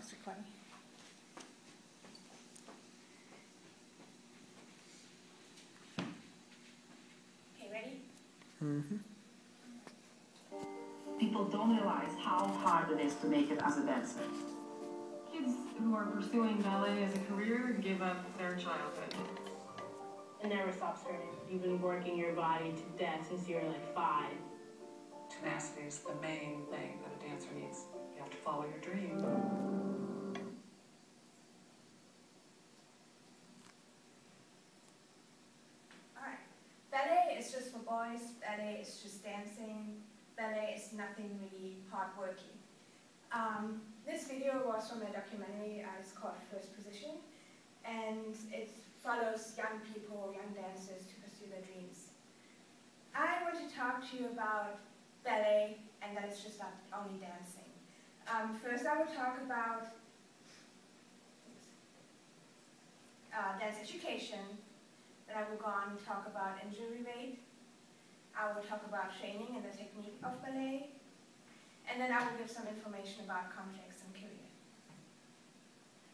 it's recording. Okay, ready? Mm-hmm. People don't realize how hard it is to make it as a dancer. Kids who are pursuing ballet as a career give up their childhood. It never stops hurting. You've been working your body to death since you were like 5. Tenacity is the main thing that a dancer needs. You have to follow your dream. Alright. Ballet is just for boys. Ballet is just dancing. Ballet is nothing really hard-working. This video was from a documentary. It's called First Position. And it follows young people, young dancers to pursue their dreams. I want to talk to you about ballet, and that it's just not only dancing. First, I will talk about dance education. Then I will go on and talk about injury rate. I will talk about training and the technique of ballet. And then I will give some information about contracts and career.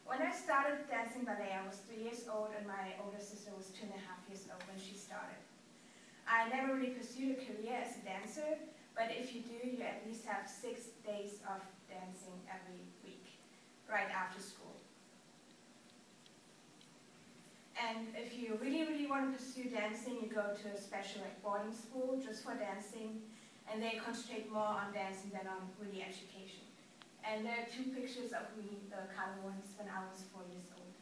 When I started dancing ballet, I was 3 years old, and my older sister was 2.5 years old when she started. I never really pursued a career as a dancer, but if you do, you at least have 6 days of dancing every week, right after school. And if you really, really want to pursue dancing, you go to a special boarding school just for dancing, and they concentrate more on dancing than on really education. And there are 2 pictures of me, the color ones, when I was 4 years old.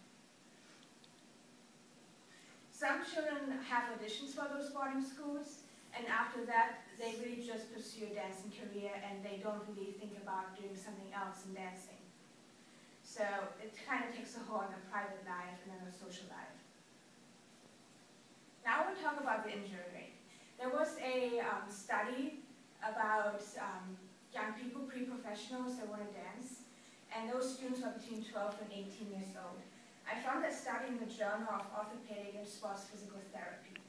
Some children have auditions for those boarding schools, and after that, they really just pursue a dancing career, and they don't really think about doing something else in dancing. So it kind of takes a hold on a private life and then a social life. Now we'll talk about the injury rate. There was a study about young people, pre-professionals that want to dance, and those students were between 12 and 18 years old. I found that study in the Journal of Orthopedic and Sports Physical Therapy.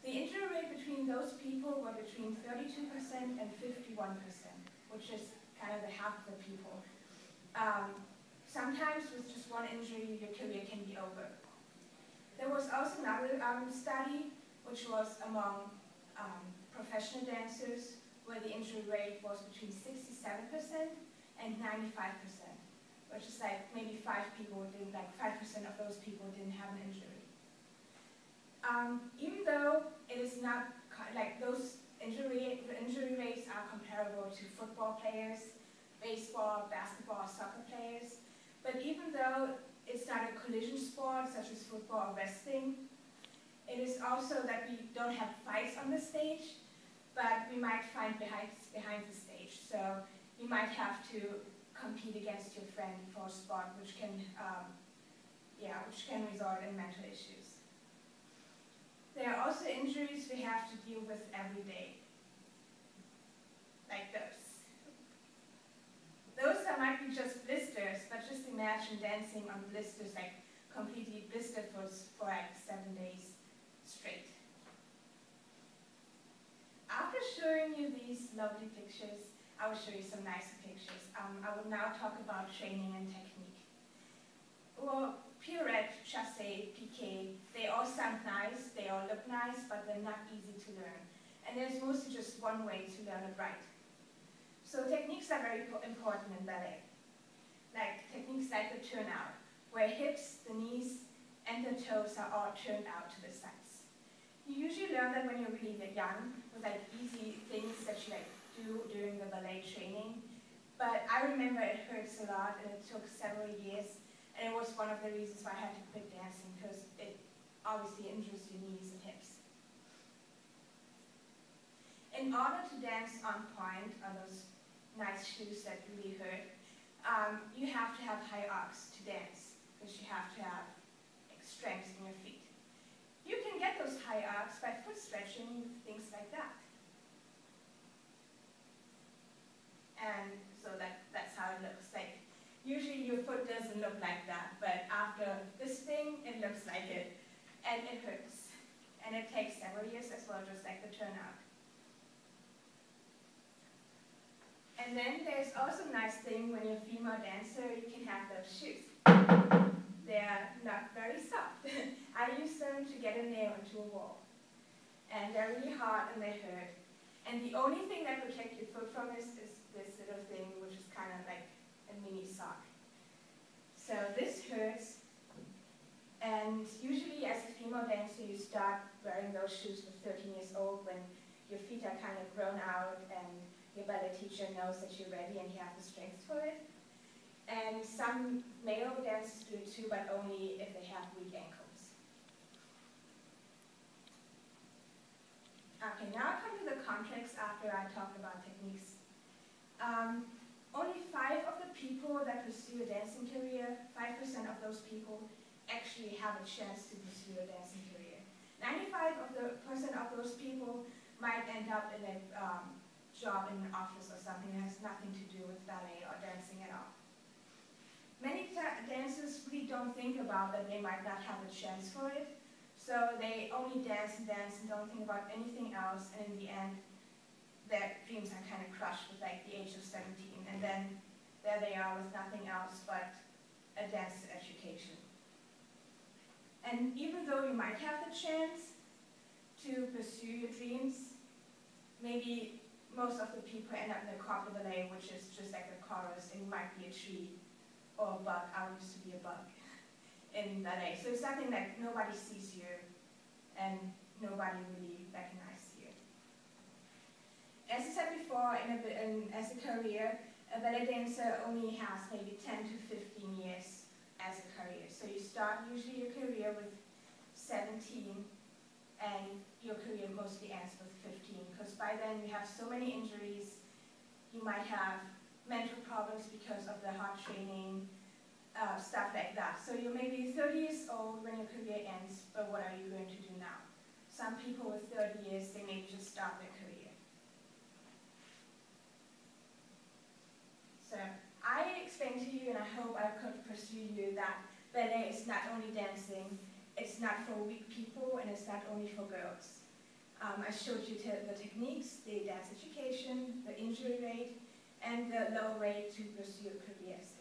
The injury rate between those people were between 32% and 51%, which is kind of the half of the people. Sometimes with just one injury, your career can be over. There was also another study, which was among professional dancers, where the injury rate was between 67% and 95%, which is like maybe 5 people didn't, like 5% of those people didn't have an injury. Even though it is not, like those injury rates are comparable to football players, baseball, basketball, soccer players, but even though it's not a collision sport such as football or wrestling, it is also that we don't have fights on the stage, but we might fight behind the stage. So you might have to compete against your friend for a sport, which can result in mental issues. There are also injuries we have to deal with every day, like those. Those might be just blisters, but just imagine dancing on blisters, like completely blistered for like 7 days straight. After showing you these lovely pictures, I will show you some nicer pictures. I will now talk about training and technique. Well, pirouette, chassé, piqué, they all sound nice, they all look nice, but they're not easy to learn. And there's mostly just one way to learn it right. So techniques are very important in ballet. Like techniques like the turnout, where hips, the knees, and the toes are all turned out to the sides. You usually learn that when you're really young, with like easy things that you like do during the ballet training. But I remember it hurts a lot, and it took several years, and it was one of the reasons why I had to quit dancing, because it obviously injures your knees and hips. In order to dance on point, on those nice shoes that really hurt, you have to have high arcs to dance, because you have to have strength in your feet. You can get those high arcs by foot stretching, things like that. And so that's how it looks like. Usually your foot doesn't look like that, but after this thing, it looks like it. And it hurts. And it takes several years as well, just like the turnout. And And then there's also a nice thing when you're a female dancer, you can have those shoes. They're not very soft. I use them to get a nail into a wall. And they're really hard and they hurt. And the only thing that protects your foot from this is this little thing, which is kind of like a mini sock. So this hurts. And usually as a female dancer, you start wearing those shoes with 13 years old when your feet are kind of grown out and your ballet teacher knows that you're ready and you have the strength for it. And some male dancers do it too, but only if they have weak ankles. Okay, now I come to the context after I talked about techniques. Only 5 of the people that pursue a dancing career, 5% of those people actually have a chance to pursue a dancing career. 95% of those people might end up in a job in an office or something that has nothing to do with ballet or dancing at all. Many dancers really don't think about that they might not have a chance for it, so they only dance and don't think about anything else, and in the end, their dreams are kind of crushed with like the age of 17, and then there they are with nothing else but a dance education. And even though you might have the chance to pursue your dreams, maybe most of the people end up in the corps de ballet, which is just like a chorus, and you might be a tree or a bug. I used to be a bug in ballet. So it's something that nobody sees you and nobody really recognizes you. As I said before, as a career, a ballet dancer only has maybe 10 to 15 years as a career. So you start usually your career with 17, and your career mostly ends with 15, because by then you have so many injuries. You might have mental problems because of the hard training, stuff like that. So you're maybe 30 years old when your career ends, but what are you going to do now? Some people with 30 years, they maybe just start their career. So I explained to you, and I hope I could pursue you, that ballet is not only dancing, it's not for weak people, and it's not only for girls. I showed you the techniques, the dance education, the injury rate, and the low rate to pursue careers.